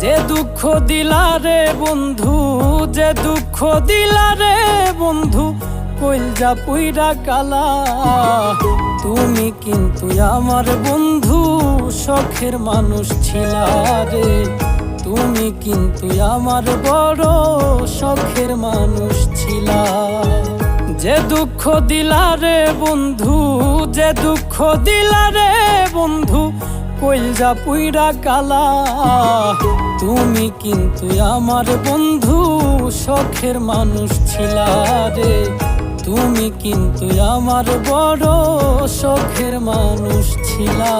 যে দুঃখ দিলা রে বন্ধু, যে দুঃখ দিলা রে বন্ধু, কইলজা পুইরা কালা। তুমি কিন্তু আমার বন্ধু শখের মানুষ ছিলা রে, তুমি কিন্তু আমার বড় শখের মানুষ ছিলা। যে দুঃখ দিলা রে বন্ধু, যে দুঃখ দিলা রে বন্ধু, কইলজা পুইরা কালা। তুমি কিন্তু আমার বন্ধু শখের মানুষ ছিলা রে, তুমি কিন্তু আমার বড় শখের মানুষ ছিলা।